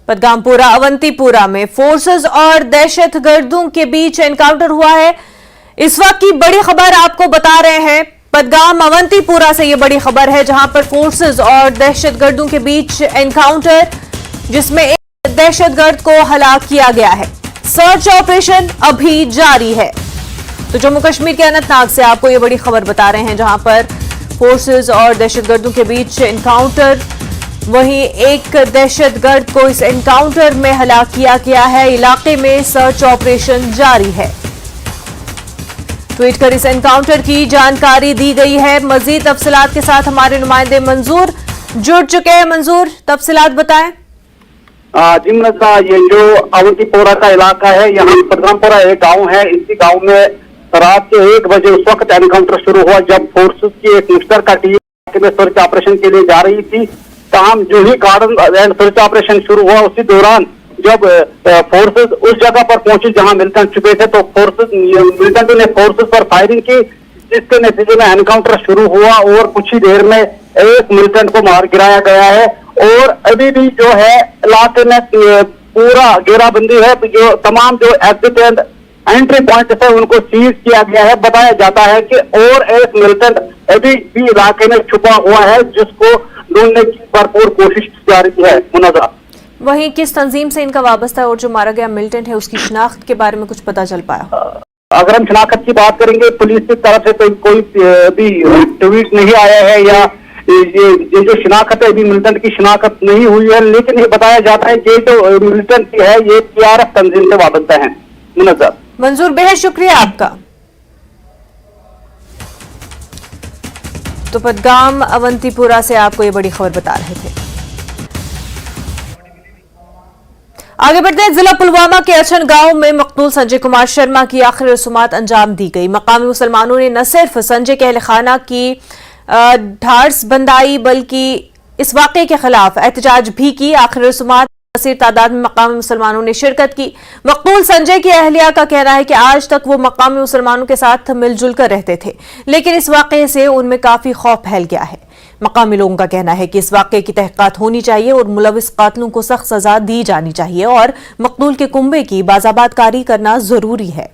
पदगामपुरा अवंतीपुरा में फोर्सेस और दहशतगर्दों के बीच एनकाउंटर हुआ है। इस वक्त की बड़ी खबर आपको बता रहे हैं। पदगाम अवंतीपुरा से ये बड़ी खबर है, जहां पर फोर्सेस और दहशतगर्दों के बीच एनकाउंटर, जिसमें एक दहशतगर्द को हलाक किया गया है। सर्च ऑपरेशन अभी जारी है। तो जम्मू कश्मीर के अनंतनाग से आपको ये बड़ी खबर बता रहे हैं, जहां पर फोर्सेस और दहशतगर्दों के बीच एनकाउंटर। वहीं एक दहशतगर्द को इस एनकाउंटर में हलाक किया गया है। इलाके में सर्च ऑपरेशन जारी है। ट्वीट कर इस एनकाउंटर की जानकारी दी गई है। मजीद तफसीलात के साथ हमारे नुमाइंदे मंजूर जुड़ चुके हैं। मंजूर, तफसीलात बताएं। जी मुनज़्ज़ा, ये जो अवंतीपोरा का इलाका है, यहाँ पदगामपुरा एक गांव है। इसी गांव में रात के 1 बजे उस वक्त एनकाउंटर शुरू हुआ, जब फोर्सेस की एक मुश्तरका टीम इलाके में सर्च ऑपरेशन के लिए जा रही थी। तमाम जो ही गार्डन एंड सर्च ऑपरेशन शुरू हुआ, उसी दौरान जब फोर्सेस उस जगह पर पहुंची जहां मिलिटेंट छुपे थे, तो मिलिटेंटों ने फोर्सेस पर फायरिंग की, जिसके नतीजे में एनकाउंटर शुरू हुआ और कुछ ही देर में एक मिलिटेंट को मार गिराया गया है। और अभी भी जो है इलाके में पूरा घेराबंदी है। जो तमाम जो एग्जिट एंड एंट्री पॉइंट है उनको सीज किया गया है। बताया जाता है कि और एक मिलिटेंट अभी भी इलाके में छुपा हुआ है, जिसको ढूंढने की भरपूर कोशिश जारी है। मुनज़्ज़ा, वहीं किस तंजीम से इनका वाबस्ता है और जो मारा गया मिलिटेंट है उसकी शिनाख्त के बारे में कुछ पता चल पाया? अगर हम शिनाख्त की बात करेंगे, पुलिस की तरफ से तो कोई भी ट्वीट नहीं आया है, या ये जो शिनाख्त है, अभी मिलिटेंट की शिनाख्त नहीं हुई है। लेकिन ये बताया जाता है कि जो मिलिटेंट है ये PRF तंजीम से वाबस्ता है। मुनज़्ज़ा, मंजूर, बेहद शुक्रिया आपका। तो पदगाम अवंतीपुरा से आपको ये बड़ी खबर बता रहे थे। आगे बढ़ते हैं। जिला पुलवामा के अचन गांव में मकतूल संजय कुमार शर्मा की आखिरी रसूमात अंजाम दी गई। मकामी मुसलमानों ने न सिर्फ संजय के अहल खाना की ढाढ़स बंधाई, बल्कि इस वाक़े के खिलाफ एहतजाज भी की। आखिरी रसूमात कसीर तादाद में मकामी मुसलमानों ने शिरकत की। मकतूल संजय की अहलिया का कहना है कि आज तक वो मकामी मुसलमानों के साथ मिलजुल कर रहते थे, लेकिन इस वाक़े से उनमें काफी खौफ फैल गया है। मकामी लोगों का कहना है कि इस वाक़े की तहक़ीक़ात होनी चाहिए और मुलविस कातिलों को सख्त सजा दी जानी चाहिए और मकतूल के कुंबे की बाज़ाबातकारी करना जरूरी है।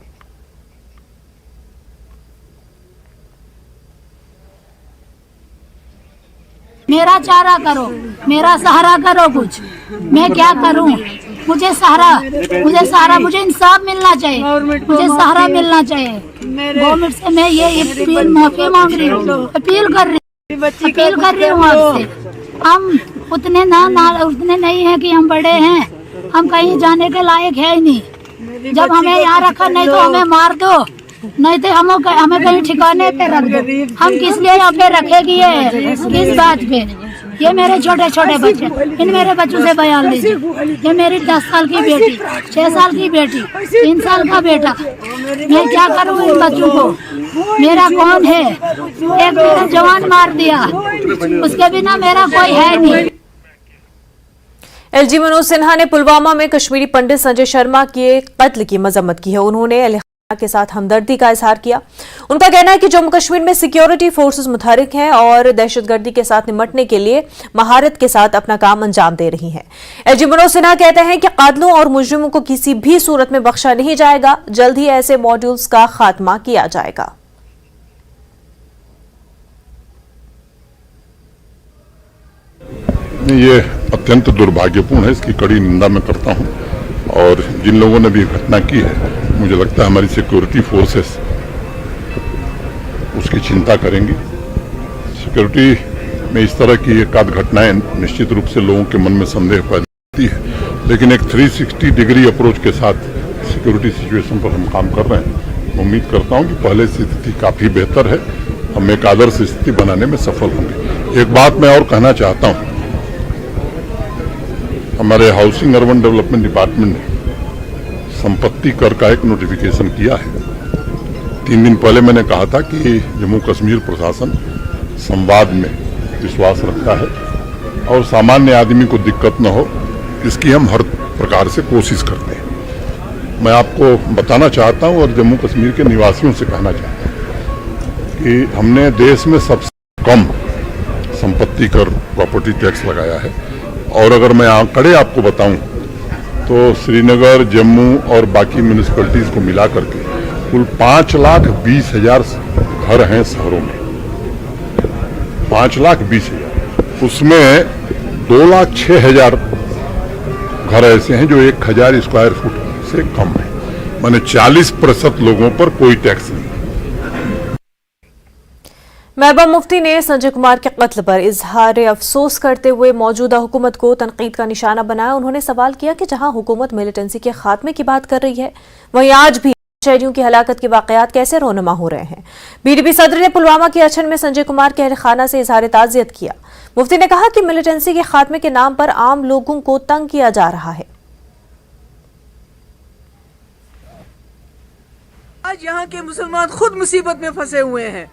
मेरा चारा करो, मेरा सहारा करो। कुछ मैं क्या करूं? मुझे सहारा, मुझे इंसाफ मिलना चाहिए, मुझे सहारा मिलना चाहिए। गवर्नमेंट से मैं ये माफी मांग रही हूँ, अपील कर रही हूँ आपसे। हम उतने उतने नहीं है कि हम बड़े हैं, हम कहीं जाने के लायक है ही नहीं। जब हमें यहाँ रखा, नहीं तो हमें मार दो, नहीं तो हमें कहीं ठिकाने पे रख दो। हम किस लिए यहाँ पे रखेगी? किस बात पे? ये मेरे छोटे छोटे बच्चे, इन मेरे बच्चों से बयान लीजिए। ये मेरी 10 साल की बेटी, 6 साल की बेटी, 3 साल का बेटा। मैं क्या करूँ इन बच्चों को? मेरा कौन है? एक मेरा जवान मार दिया, उसके बिना मेरा कोई है नहीं। LG मनोज सिन्हा ने पुलवामा में कश्मीरी पंडित संजय शर्मा के कत्ल की मजम्मत की है। उन्होंने के साथ हमदर्दी का इजहार किया। उनका कहना है कि जम्मू कश्मीर में सिक्योरिटी फोर्सेस मुतहरिक हैं और दहशतगर्दी के साथ निपटने के लिए महारत के साथ अपना काम अंजाम दे रही हैं। LG मनोज सिन्हा कहते हैं कि कातिलों और मुजरिमों को किसी भी सूरत में बख्शा नहीं जाएगा। जल्द ही ऐसे मॉड्यूल्स का खात्मा किया जाएगा। ये अत्यंत दुर्भाग्यपूर्ण है, इसकी कड़ी निंदा मैं करता हूं। और जिन लोगों ने भी घटना की है, मुझे लगता है हमारी सिक्योरिटी फोर्सेस उसकी चिंता करेंगी। सिक्योरिटी में इस तरह की एक आध घटनाएं निश्चित रूप से लोगों के मन में संदेह पैदा करती है, लेकिन एक 360 डिग्री अप्रोच के साथ सिक्योरिटी सिचुएशन पर हम काम कर रहे हैं। उम्मीद करता हूं कि पहले से स्थिति काफ़ी बेहतर है। हम एक आदर्श स्थिति बनाने में सफल होंगे। एक बात मैं और कहना चाहता हूँ, हमारे हाउसिंग अर्बन डेवलपमेंट डिपार्टमेंट ने संपत्ति कर का एक नोटिफिकेशन किया है। 3 दिन पहले मैंने कहा था कि जम्मू कश्मीर प्रशासन संवाद में विश्वास रखता है और सामान्य आदमी को दिक्कत न हो, इसकी हम हर प्रकार से कोशिश करते हैं। मैं आपको बताना चाहता हूं और जम्मू कश्मीर के निवासियों से कहना चाहता हूं कि हमने देश में सबसे कम संपत्ति कर प्रॉपर्टी टैक्स लगाया है। और अगर मैं आंकड़े आपको बताऊं तो श्रीनगर, जम्मू और बाकी म्यूनिसिपैलिटीज को मिला करके कुल 5,20,000 घर हैं शहरों में। 5,20,000, उसमें 2,06,000 घर ऐसे हैं जो 1,000 स्क्वायर फुट से कम है, माने 40% लोगों पर कोई टैक्स नहीं। महबूबा मुफ्ती ने संजय कुमार के कत्ल पर इजहार अफसोस करते हुए मौजूदा हुकूमत को तनकीद का निशाना बनाया। उन्होंने सवाल किया कि जहां हुकूमत मिलिटेंसी के खात्मे की बात कर रही है, वहीं आज भी शहरियों की हलाकत के वाकयात कैसे रोनुमा हो रहे हैं। बीडीपी सदर ने पुलवामा के अछन में संजय कुमार के अहल खाना से इजहार ताज़ियत किया। मुफ्ती ने कहा कि मिलिटेंसी के खात्मे के नाम पर आम लोगों को तंग किया जा रहा है। आज यहाँ के मुसलमान खुद मुसीबत में फंसे हुए हैं।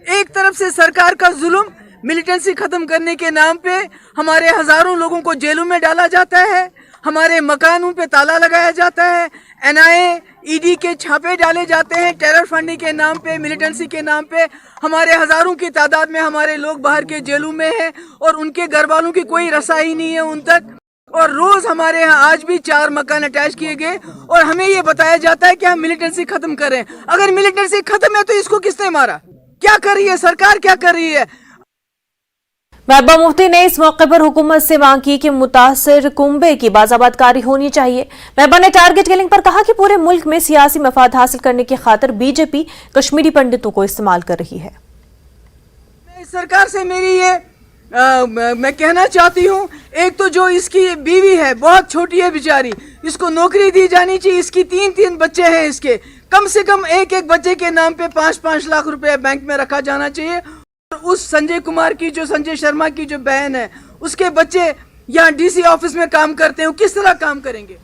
एक तरफ से सरकार का जुल्म, मिलिटेंसी खत्म करने के नाम पे हमारे हजारों लोगों को जेलों में डाला जाता है, हमारे मकानों पे ताला लगाया जाता है, एनआईए, ईडी के छापे डाले जाते हैं टेरर फंडिंग के नाम पे, मिलिटेंसी के नाम पे। हमारे हजारों की तादाद में हमारे लोग बाहर के जेलों में हैं और उनके घर वालों की कोई रसाई नहीं है उन तक। और रोज हमारे यहाँ आज भी 4 मकान अटैच किए गए और हमें ये बताया जाता है कि हम मिलिटेंसी खत्म करें। अगर मिलिटेंसी खत्म है तो इसको किसने मारा? क्या कर रही है सरकार, क्या कर रही है? महबूबा मुफ्ती ने इस मौके पर हुकूमत से मांग की कि मुतासिर कुंबे की बाज़ाबातकारी होनी चाहिए। महबूबा ने टारगेट किलिंग पर कहा कि पूरे मुल्क में सियासी मफाद हासिल करने की खातिर बीजेपी कश्मीरी पंडितों को इस्तेमाल कर रही है। सरकार से मेरी ये मैं कहना चाहती हूँ, एक तो जो इसकी बीवी है बहुत छोटी है बेचारी, इसको नौकरी दी जानी चाहिए। इसकी 3 बच्चे हैं, इसके कम से कम एक बच्चे के नाम पे 5-5 लाख रुपए बैंक में रखा जाना चाहिए। और उस संजय कुमार की, जो संजय शर्मा की जो बहन है, उसके बच्चे यहाँ डीसी ऑफिस में काम करते हैं, किस तरह काम करेंगे?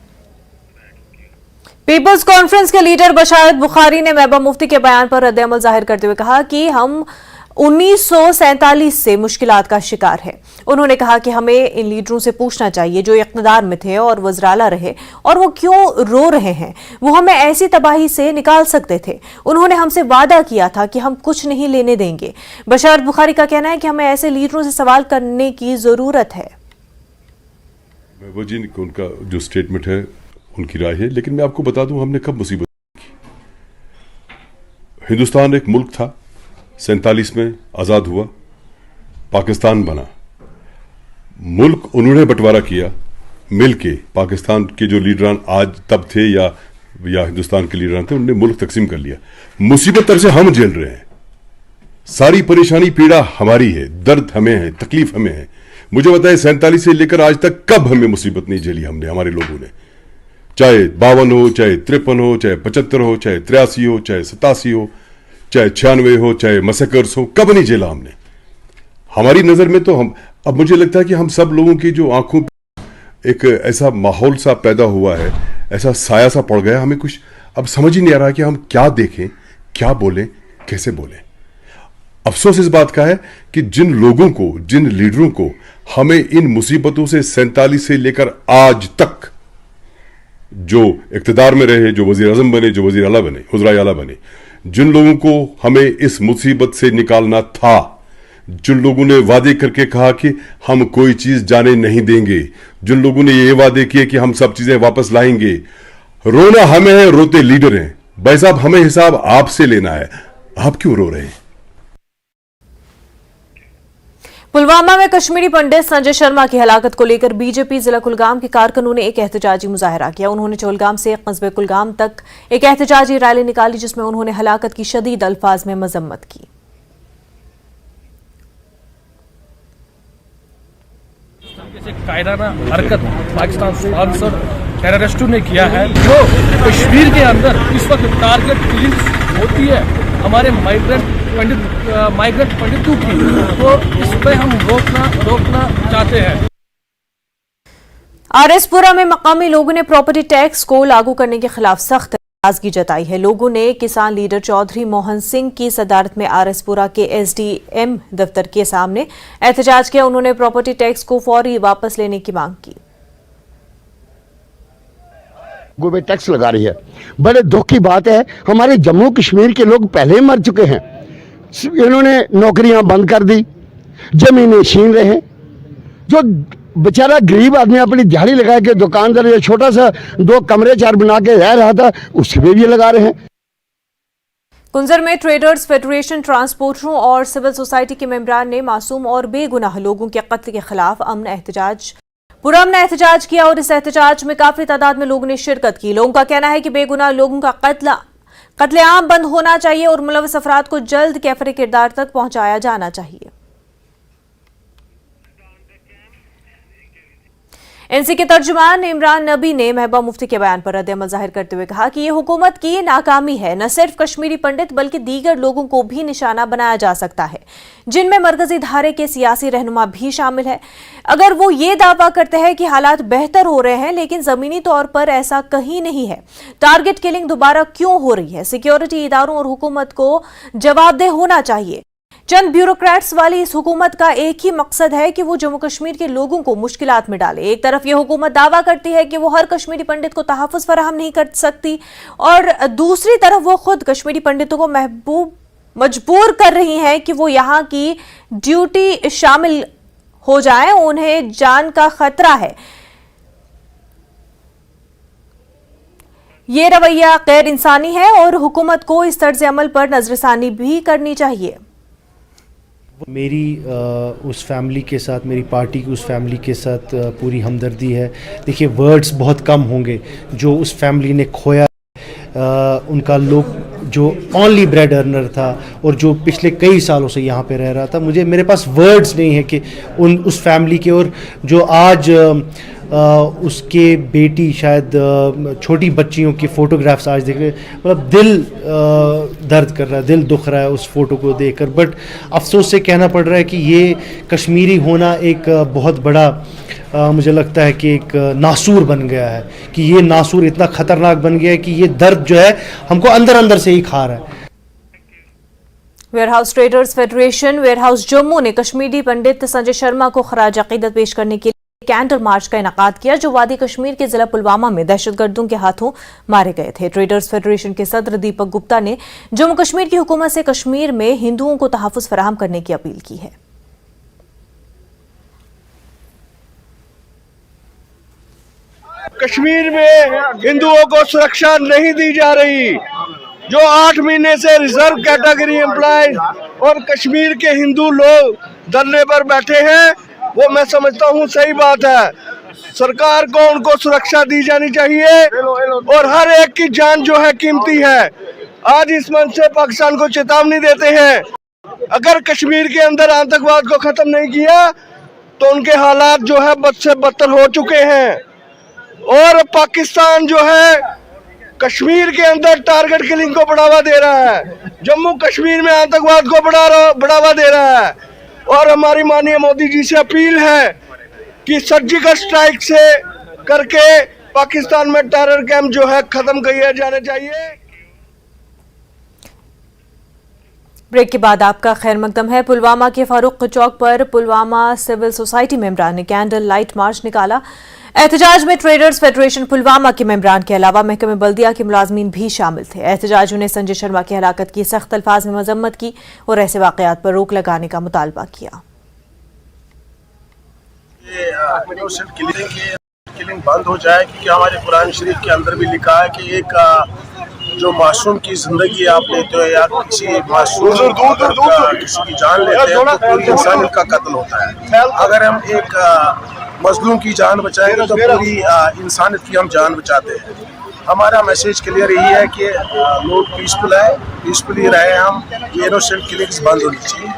पीपल्स कॉन्फ्रेंस के लीडर बशारत बुखारी ने महबूबा मुफ्ती के बयान पर रद्द-ए-अमल जाहिर करते हुए कहा कि हम 1947 से मुश्किलात का शिकार है। उन्होंने कहा कि हमें इन लीडरों से पूछना चाहिए जो इक़्तिदार में थे और वज़राला रहे, और वो क्यों रो रहे हैं। वो हमें ऐसी तबाही से निकाल सकते थे। उन्होंने हमसे वादा किया था कि हम कुछ नहीं लेने देंगे। बशारत बुखारी का कहना है कि हमें ऐसे लीडरों से सवाल करने की जरूरत है। महबूबा जी, उनका जो स्टेटमेंट है उनकी राय है, लेकिन मैं आपको बता दूं हमने कब मुसीबत की। हिंदुस्तान एक मुल्क था, 47 में आज़ाद हुआ, पाकिस्तान बना। मुल्क उन्होंने बंटवारा किया मिलके। पाकिस्तान के जो लीडरान आज तब थे या हिंदुस्तान के लीडरान थे, उन्होंने मुल्क तकसीम कर लिया। मुसीबत तर से हम झेल रहे हैं, सारी परेशानी पीड़ा हमारी है, दर्द हमें है, तकलीफ हमें है। मुझे बताए 47 से लेकर आज तक कब हमें मुसीबत नहीं झेली हमने, हमारे लोगों ने, चाहे 52 हो, चाहे 53 हो, चाहे 75 हो, चाहे 83 हो, चाहे 87 हो, चाहे 96 हो, चाहे मसकर्स हो, कब नहीं झेला हमने। हमारी नजर में तो हम, अब मुझे लगता है कि हम सब लोगों की जो आंखों पे एक ऐसा माहौल सा पैदा हुआ है, ऐसा साया सा पड़ गया, हमें कुछ अब समझ ही नहीं आ रहा कि हम क्या देखें, क्या बोलें, कैसे बोलें। अफसोस इस बात का है कि जिन लोगों को, जिन लीडरों को हमें इन मुसीबतों से 47 से लेकर आज तक जो इक्तदार में रहे, जो वजीर आजम बने, जो वजीर आला बने, वज़राए आला बने, जिन लोगों को हमें इस मुसीबत से निकालना था, जिन लोगों ने वादे करके कहा कि हम कोई चीज जाने नहीं देंगे, जिन लोगों ने ये वादे किए कि हम सब चीजें वापस लाएंगे, रोना हमें है, रोते लीडर हैं। भाई साहब, हमें हिसाब आपसे लेना है, आप क्यों रो रहे हैं? पुलवामा में कश्मीरी पंडित संजय शर्मा की हलाकत को लेकर बीजेपी जिला कुलगाम के कारकुनों ने एक एहतजाजी मुजाहरा किया। उन्होंने चोलगाम से कस्बे कुलगाम तक एक एहतजाजी रैली निकाली, जिसमें उन्होंने हलाकत की शदीद अल्फाज में मजम्मत की। कायराना हरकत पाकिस्तान स्पॉन्सर्ड टेररिस्टों ने किया है, जो कश्मीर के अंदर इस वक्त टारगेट किलिंग होती है हमारे माइग्रेंट पंडितों की, तो इस पर हम रोकना चाहते हैं। आरएसपुरा में मकामी लोगों ने प्रॉपर्टी टैक्स को लागू करने के खिलाफ सख्त नाराजगी जताई है। लोगों ने किसान लीडर चौधरी मोहन सिंह की सदारत में आरएसपुरा के एसडीएम दफ्तर के सामने एहतजाज किया। उन्होंने प्रॉपर्टी टैक्स को फौरी वापस लेने की मांग की। गवर्नमेंट टैक्स लगा रही है, बड़े दुख की बात है। हमारे जम्मू कश्मीर के लोग पहले ही मर चुके हैं, इन्होंने नौकरियां बंद कर दी, जमीनें छीन रहे हैं। जो बेचारा गरीब आदमी अपनी दिहाड़ी लगा के दुकानदार या छोटा सा 2 कमरे 4 बना के रह रहा था, उस पे भी लगा रहे हैं। कुंजर में ट्रेडर्स फेडरेशन, ट्रांसपोर्टरों और सिविल सोसाइटी के मेंबरान ने मासूम और बेगुनाह लोगों के कत्ल के खिलाफ पुरअमन एहतजाज किया और इस एहतजाज में काफी तादाद में लोगों ने शिरकत की। लोगों का कहना है कि बेगुनाह लोगों का कत्लेआम बंद होना चाहिए और मुलविस अफराद को जल्द कैफरे किरदार तक पहुंचाया जाना चाहिए। एनसी के तर्जुमान इमरान नबी ने महबूबा मुफ्ती के बयान पर रद्द-ए-अमल जाहिर करते हुए कहा कि ये हुकूमत की नाकामी है। न सिर्फ कश्मीरी पंडित बल्कि दीगर लोगों को भी निशाना बनाया जा सकता है, जिनमें मरकजी धारे के सियासी रहनुमा भी शामिल है। अगर वो ये दावा करते हैं कि हालात बेहतर हो रहे हैं, लेकिन जमीनी तौर पर ऐसा कहीं नहीं है। टारगेट किलिंग दोबारा क्यों हो रही है? सिक्योरिटी इदारों और हुकूमत को जवाबदेह होना चाहिए। चंद ब्यूरोक्रेट्स वाली इस हुकूमत का एक ही मकसद है कि वो जम्मू कश्मीर के लोगों को मुश्किलात में डाले। एक तरफ ये हुकूमत दावा करती है कि वो हर कश्मीरी पंडित को तहफ़्फ़ुज़ फराहम नहीं कर सकती और दूसरी तरफ वो खुद कश्मीरी पंडितों को मजबूर कर रही हैं कि वो यहाँ की ड्यूटी शामिल हो जाएं, उन्हें जान का खतरा है। ये रवैया गैर इंसानी है और हुकूमत को इस तर्ज अमल पर नजरसानी भी करनी चाहिए। मेरी उस फैमिली के साथ, मेरी पार्टी की उस फैमिली के साथ पूरी हमदर्दी है। देखिए, वर्ड्स बहुत कम होंगे जो उस फैमिली ने खोया। उनका लोग जो ओनली ब्रेड अर्नर था और जो पिछले कई सालों से यहाँ पे रह रहा था, मेरे पास वर्ड्स नहीं है कि उस फैमिली के, और जो आज उसके बेटी शायद छोटी बच्चियों की फ़ोटोग्राफ्स आज देख रहे, मतलब दिल दर्द कर रहा है, दिल दुख रहा है उस फ़ोटो को देखकर। बट अफसोस से कहना पड़ रहा है कि ये कश्मीरी होना एक बहुत बड़ा मुझे लगता है कि एक नासूर बन गया है, कि ये नासूर इतना ख़तरनाक बन गया है कि ये दर्द जो है हमको अंदर अंदर से ही खा रहा है। Warehouse traders federation warehouse Jammu ने कश्मीरी पंडित संजय शर्मा को खराज अकीदत पेश करने के लिए कैंडल मार्च का इनेकाद किया, जो वादी कश्मीर के जिला पुलवामा में दहशतगर्दों के हाथों मारे गए थे। ट्रेडर्स फेडरेशन के सदर दीपक गुप्ता ने जम्मू कश्मीर की हुकूमत से कश्मीर में हिंदुओं को तहफ़्फ़ुज़ फराहम करने की अपील की है। कश्मीर में हिंदुओं को सुरक्षा नहीं दी जा रही। जो 8 महीने से रिजर्व कैटेगरी एम्प्लॉय और कश्मीर के हिंदू लोग धरने पर बैठे हैं, वो मैं समझता हूँ सही बात है। सरकार को उनको सुरक्षा दी जानी चाहिए और हर एक की जान जो है कीमती है। आज इस मंच से पाकिस्तान को चेतावनी देते हैं, अगर कश्मीर के अंदर आतंकवाद को खत्म नहीं किया तो उनके हालात जो है बद से बदतर हो चुके हैं। और पाकिस्तान जो है कश्मीर के अंदर टारगेट किलिंग को बढ़ावा दे रहा है, जम्मू कश्मीर में आतंकवाद को बढ़ावा दे रहा है। और हमारी माननीय मोदी जी से अपील है कि सर्जिकल स्ट्राइक से करके पाकिस्तान में टेरर कैंप जो है खत्म किए जाने चाहिए। ब्रेक के बाद आपका खैर मकदम है। पुलवामा के फारूक चौक पर पुलवामा सिविल सोसाइटी मेंबरान ने कैंडल लाइट मार्च निकाला। एहतजाज में ट्रेडर्स फेडरेशन पुलवामा के मेंबरान के अलावा महकमे बल्दिया के मुलाजमीन भी शामिल थे। एहतजाजियों ने संजय शर्मा की हलाकत की सख्त अल्फाज में मजम्मत की और ऐसे वाकयात पर रोक लगाने का मुतालबा किया। किलिंग बंद हो जाए, क्योंकि हमारे कुरान शरीफ के अंदर भी लिखा है कि एक जो मासूम की जिंदगी आप लेते हो या किसी मासूम किसी की जान लेते हैं तो पूरी इंसानियत का कत्ल होता है। अगर हम एक मजलूम की जान बचाएंगे तो पूरी इंसानियत की हम जान बचाते हैं। हमारा मैसेज क्लियर यही है कि लोग पीसफुल है, पीसफुली रहे हम, ये इनोसेंट किलिंग्स बंद होनी चाहिए।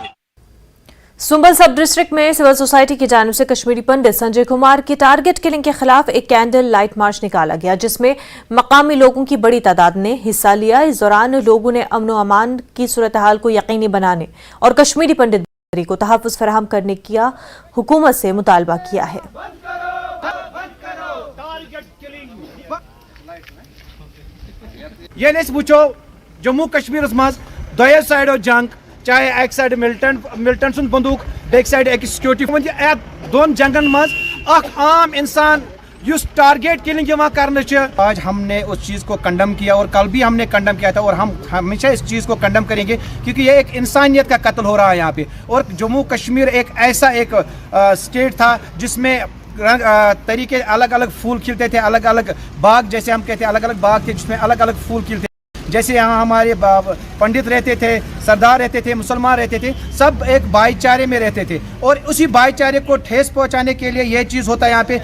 सुंबल सब डिस्ट्रिक्ट में सिविल सोसाइटी की जानिब से कश्मीरी पंडित संजय कुमार की टारगेट किलिंग के खिलाफ एक कैंडल लाइट मार्च निकाला गया, जिसमें मकामी लोगों की बड़ी तादाद ने हिस्सा लिया। इस दौरान लोगों ने अमन व अमान की सूरत हाल को यकीनी बनाने और कश्मीरी पंडित को तहफ़्फ़ुज़ फराहम करने का हुकूमत से मुतालबा किया है। ये वो जम्मू कश्मीर मज दो साइडो जंग, चाहे एक साइड मिलिटेंट सुन बंदूक, बेक साइड एक सिक्योरिटी, दोन जंगन मज आम इंसान युस टारगेट किलिंग करने। आज हमने उस चीज़ को कंडम किया और कल भी हमने कंडम किया था और हम हमेशा इस चीज़ को कंडम करेंगे, क्योंकि ये एक इंसानियत का कत्ल हो रहा है यहाँ पे। और जम्मू कश्मीर एक ऐसा एक स्टेट था जिसमें तरीके अलग अलग फूल खिलते थे, अलग अलग बाग जैसे हम कहते हैं, अलग अलग बाग थे जिसमें अलग अलग फूल खिलते। जैसे यहाँ हमारे पंडित रहते थे, सरदार रहते थे, मुसलमान रहते थे, सब एक भाईचारे में रहते थे और उसी भाईचारे को ठेस पहुँचाने के लिए ये चीज़ होता है यहाँ पे।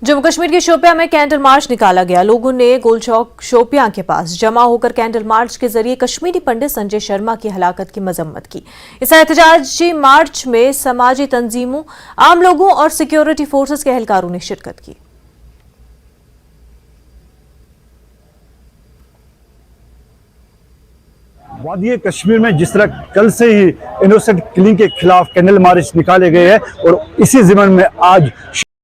जम्मू कश्मीर के शोपियां में कैंडल मार्च निकाला गया। लोगों ने गोल चौक शोपियां के पास जमा होकर कैंडल मार्च के जरिए कश्मीरी पंडित संजय शर्मा की हलाकत की मजम्मत की। इस एहतजाजी मार्च में समाजी तंजीमों, आम लोगों और सिक्योरिटी फोर्सेस के एहलकारों ने शिरकत की। वादी कश्मीर में जिस तरह कल से ही इनोसेंट किलिंग के खिलाफ कैंडल मार्च निकाले गए हैं और इसी ज़िमन में आज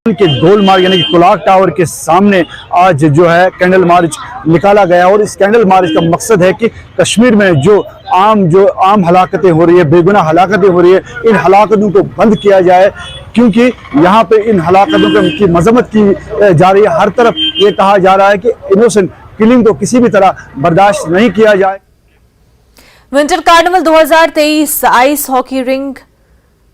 के गोल मार्ग यानी कि क्लॉक टावर के सामने आज जो है कैंडल मार्च निकाला गया। और इस कैंडल मार्च का मकसद है कि कश्मीर में जो आम हलाकतें हो रही है, बेगुनाह हलाकतें हो रही है, इन हलाकतों को बंद किया जाए, क्योंकि यहाँ पे इन हलाकतों की मजम्मत की जा रही है। हर तरफ ये कहा जा रहा है कि इनोसेंट किलिंग को किसी भी तरह बर्दाश्त नहीं किया जाए। Winter carnival 2023 ice hockey rink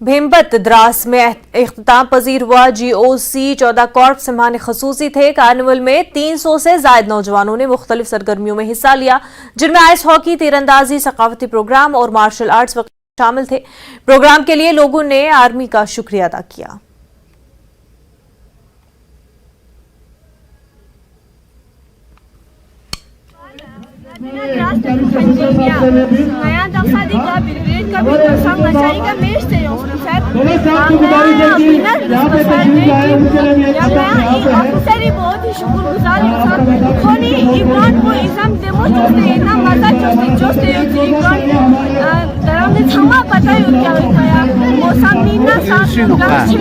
Bhimbat Drass में इख्तिताम पजीर हुआ। GOC 14 कॉर्प सिम्हाने खसूसी थे। कार्निवल में 300 से ज्यादा नौजवानों ने मुख्तलिफ सरगर्मियों में हिस्सा लिया, जिनमें आइस हॉकी, तीरंदाजी, सकाफती प्रोग्राम और मार्शल आर्ट्स शामिल थे। प्रोग्राम के लिए लोगों ने आर्मी का शुक्रिया अदा किया। बहुत ही शुक्रगुजार इमरान को इज़म देमो जोस्ते इतना मजा जोस्ते दरामने थमा पता है क्या होता है मौसम नीना साथ छे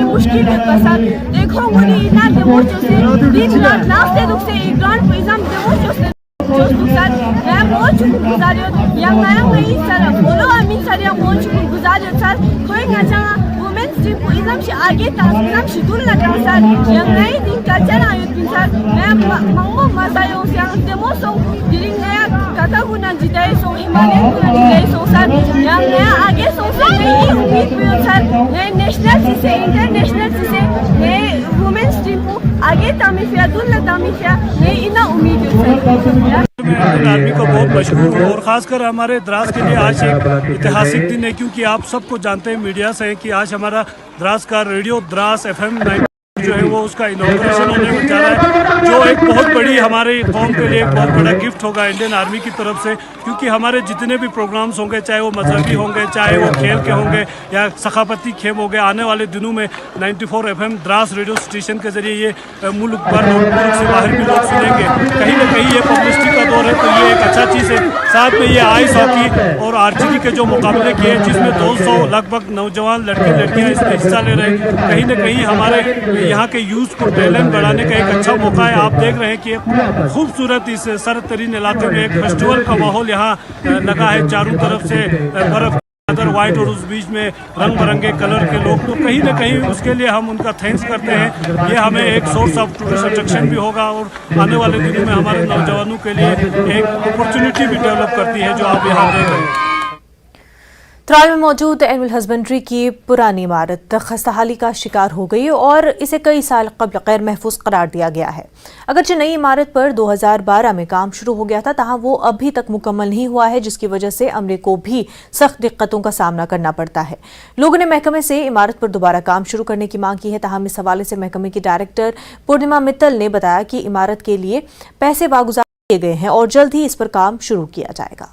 मुश्किल है सर देखो मुनी इतना देमो जोस्ते दिन रात लास्ट दुख से इमरान को इज़म देमो जोस्ते सर मैं बहुत शुक्रगुजार हूं या मैं सर बोलो अमीन सर या बहुत शुक्रगुजार हूं सर कोई ना चाहा वुमेन्स टीम को इज़म से आगे ताकत शिदुल लगा सर या नई दिन कल्चर आयो दिन सर मैं मंगो मजायो से देमो सो दिलिंग नया कथा गुना जिताई सो हिमालय गुना जिताई सो सर या मैं आगे सो से यही उम्मीद भी सर मैं नेशनल से इंटरनेशनल से मैं वुमेन्स टीम को आगे तामीफिया दुल्ला तामीफिया मैं इतना उम्मीद है। आर्मी को बहुत मशहूर और ख़ासकर हमारे द्रास के लिए आज एक ऐतिहासिक दिन है, क्योंकि आप सबको जानते हैं मीडिया से कि आज हमारा द्रास का रेडियो द्रास FM 90 जो है वो उसका इनॉग्रेशन होने जा रहा है, जो एक बहुत बड़ी हमारे कौम के लिए एक बहुत बड़ा गिफ्ट होगा इंडियन आर्मी की तरफ से। क्योंकि हमारे जितने भी प्रोग्राम्स होंगे, चाहे वो मजहबी होंगे, चाहे वो खेल के होंगे या सकाफती खेम होंगे, आने वाले दिनों में 94 FM द्रास रेडियो स्टेशन के जरिए ये मुल्क भर और मुल्क से बाहर भी लोग सुनेंगे। कहीं ना कहीं ये पब्लिसिटी का दौर है, तो ये एक अच्छा चीज़ है। साथ में ये आइस हॉकी और आर्चरी के जो मुकाबले किए, जिसमें 200 लगभग नौजवान लड़के लड़कियाँ इसमें हिस्सा ले रहे हैं, कहीं ना कहीं हमारे यहाँ के यूथ को टैलेंट बढ़ाने का एक अच्छा मौका है। आप देख रहे हैं कि एक खूबसूरत इस सरद तरीन इलाके में एक फेस्टिवल का माहौल यहाँ लगा है, चारों तरफ से बर्फ चादर वाइट और उस बीच में रंग बिरंगे कलर के लोग, तो कहीं ना कहीं उसके लिए हम उनका थैंक्स करते हैं। ये हमें एक सोर्स ऑफ टूरिस्ट अट्रैक्शन भी होगा और आने वाले दिनों में हमारे नौजवानों के लिए एक अपॉर्चुनिटी भी डेवलप करती है, जो आप यहाँ देख रहे हैं। त्राल में मौजूद एनिमल हस्बेंड्री की पुरानी इमारत खस्ताहाली का शिकार हो गई और इसे कई साल कबल गैर महफूज करार दिया गया है। अगरचे नई इमारत पर 2012 में काम शुरू हो गया था, तहाँ वो अभी तक मुकम्मल नहीं हुआ है, जिसकी वजह से अमले को भी सख्त दिक्कतों का सामना करना पड़ता है। लोगों ने महकमे से इमारत पर दोबारा काम शुरू करने की मांग की है। तहाँ इस हवाले से महकमे की डायरेक्टर पूर्णिमा मित्तल ने बताया कि इमारत के लिए पैसे वागुजार किए गए हैं और जल्द ही इस पर काम शुरू किया जाएगा।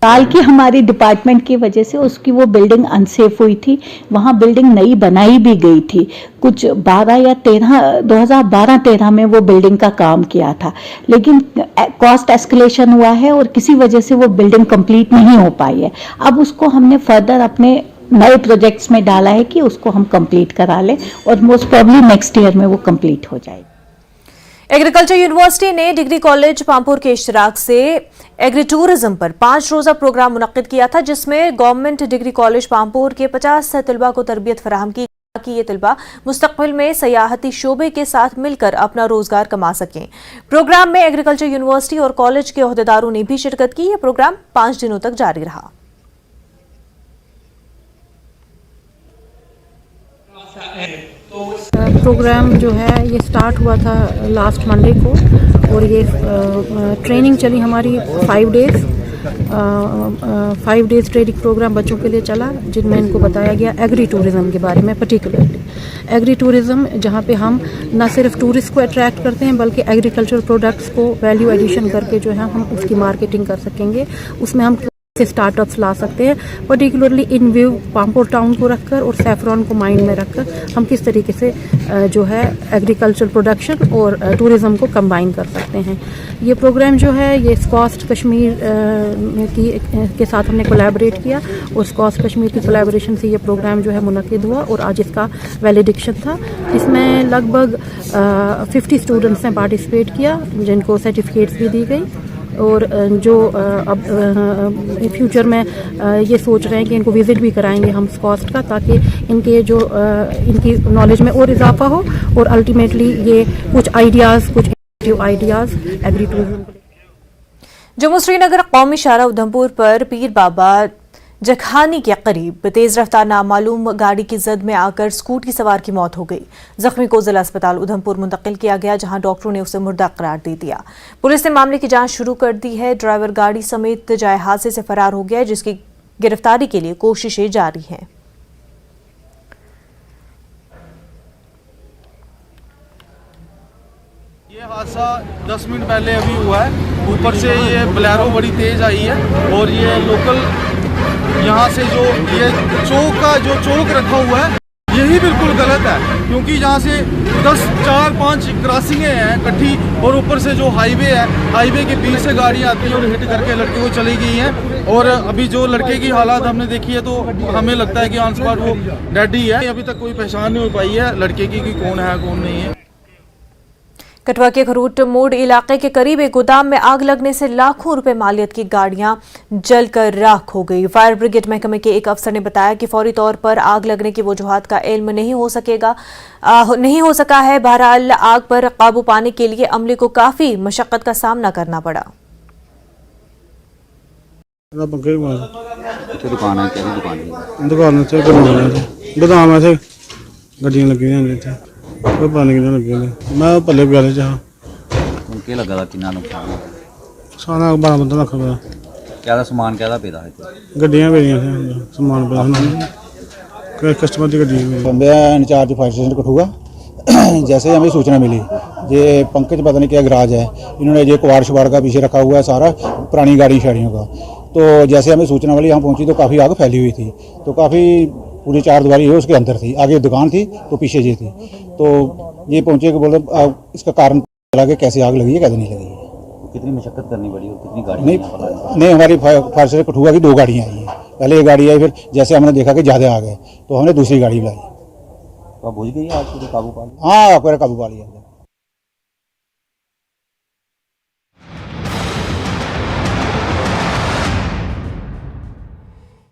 साल की हमारी डिपार्टमेंट की वजह से उसकी वो बिल्डिंग अनसेफ हुई थी, वहाँ बिल्डिंग नई बनाई भी गई थी। कुछ 2012-13 में वो बिल्डिंग का काम किया था, लेकिन कॉस्ट एस्केलेशन हुआ है और किसी वजह से वो बिल्डिंग कंप्लीट नहीं हो पाई है। अब उसको हमने फर्दर अपने नए प्रोजेक्ट्स में डाला है कि उसको हम कंप्लीट करा लें और मोस्ट प्रॉब्ली नेक्स्ट ईयर में वो कंप्लीट हो जाएगी। एग्रीकल्चर यूनिवर्सिटी ने डिग्री कॉलेज पामपुर के इश्तराक से एग्री टूरिज्म पर 5 रोज़ा प्रोग्राम मुनक्किद किया था, जिसमें गवर्नमेंट डिग्री कॉलेज पामपुर के 50 तलबा को तरबियत फराहम की कि ये तलबा मुस्तकबिल में सयाहती शोबे के साथ मिलकर अपना रोजगार कमा सकें। प्रोग्राम में एग्रीकल्चर यूनिवर्सिटी और कॉलेज के ओहदेदारों ने भी शिरकत की। यह प्रोग्राम 5 दिनों तक जारी रहा। प्रोग्राम जो है ये स्टार्ट हुआ था लास्ट मंडे को और ये ट्रेनिंग चली हमारी 5 डेज़ 5 डेज़ ट्रेनिंग प्रोग्राम बच्चों के लिए चला, जिनमें इनको बताया गया एग्री टूरिज़्म के बारे में। पर्टिकुलरली एग्री टूरिज़्म जहाँ पे हम न सिर्फ टूरिस्ट को अट्रैक्ट करते हैं बल्कि एग्रीकल्चर प्रोडक्ट्स को वैल्यू एडिशन करके जो है हम उसकी मार्केटिंग कर सकेंगे। उसमें हम से स्टार्टअप्स ला सकते हैं, particularly in view Pampore town को रखकर और सैफरॉन को माइंड में रखकर हम किस तरीके से जो है एग्रीकल्चर प्रोडक्शन और टूरिज़्म को कंबाइन कर सकते हैं। ये प्रोग्राम जो है ये स्कॉस्ट कश्मीर के साथ हमने कोलैबोरेट किया और स्कॉस्ट कश्मीर की कोलैबोरेशन से ये प्रोग्राम जो है मुनक्किद हुआ और आज इसका वैलिडिक्शन था। इसमें लगभग 50 स्टूडेंट्स ने पार्टिसिपेट किया, जिनको सर्टिफिकेट्स भी दी गई और जो अब फ्यूचर में ये सोच रहे हैं कि इनको विज़िट भी कराएंगे हम स्कॉस्ट का, ताकि इनके जो इनकी नॉलेज में और इजाफा हो और अल्टीमेटली ये कुछ आइडियाज़ कुछ ideas agri tourism. Jammu Srinagar कौमी शाहरा उधमपुर पर पीर बाबा जखानी के करीब तेज रफ्तार नामालूम गाड़ी की जद में आकर स्कूटी सवार की मौत हो गई। जख्मी को जिला अस्पताल उधमपुर मुंतकिल किया गया, जहां डॉक्टरों ने उसे मुर्दा करार दे दिया। पुलिस ने मामले की जांच शुरू कर दी है। ड्राइवर गाड़ी समेत जाए हादसे से फरार हो गया है, जिसकी गिरफ्तारी के लिए कोशिशें जारी हैं। ये हादसा 10 मिनट पहले अभी हुआ है। ऊपर से ये बोलेरो बड़ी तेज आई है और ये लोकल यहाँ से जो ये चौक का जो चौक रखा हुआ है यही बिल्कुल गलत है, क्योंकि यहाँ से 4-5 क्रॉसिंगें हैं इकट्ठी और ऊपर से जो हाईवे है, हाईवे के बीच से गाड़ियाँ आती हैं और हिट करके लड़के को चली गई हैं। और अभी जो लड़के की हालात हमने देखी है तो हमें लगता है कि ऑन स्पॉट वो डेड ही है। अभी तक कोई पहचान नहीं हो पाई है लड़के की कि कौन है कौन नहीं है। कटवा के खरूट मोड़ इलाके के करीब एक गोदाम में आग लगने से लाखों रुपए मालियत की गाड़ियां जलकर राख हो गई। फायर ब्रिगेड महकमे के एक अफसर ने बताया कि फौरी तौर पर आग लगने की वजूहात का इल्म नहीं हो सका है। बहरहाल आग पर काबू पाने के लिए अमले को काफी मशक्कत का सामना करना पड़ा। गोदाम है, गड्डियां लगी हुई कोई पानी कितना लगे मैं पल्ले प्याले चाह लगा था कितना नुकसान सारा 12-15 लाख रुपया क्या समान क्या पेदा है गड्डियां पेदियां समान पेदा कस्टमर की गड्डियां। मैं इंचार्ज फायर स्टेशन कठुआ। जैसे हमें सूचना मिली ये पंकज पता नहीं क्या गराज है, इन्होंने ये कबाड़ शबाड़ का पीछे रखा हुआ है सारा पुरानी गाड़ी शाड़ियों का। तो जैसे हमें सूचना मिली यहाँ पहुँची तो काफ़ी आग फैली हुई थी, तो काफ़ी पूरी 4 दीवारी है उसके अंदर थी, आगे दुकान थी तो पीछे ये थी। तो ये पहुंचे कि बोले इसका कारण चला के कैसे आग लगी है कैसे नहीं लगी है। कितनी मशक्कत करनी पड़ी और कितनी गाड़ी नहीं हमारी फायर से कठुआ की 2 गाड़ियाँ आई हैं। पहले एक गाड़ी आई, फिर जैसे हमने देखा कि ज़्यादा आ गए तो हमने दूसरी गाड़ी बुलाई। तो बुझ गई आग, काबू पा लिया? हाँ काबू पा लिया।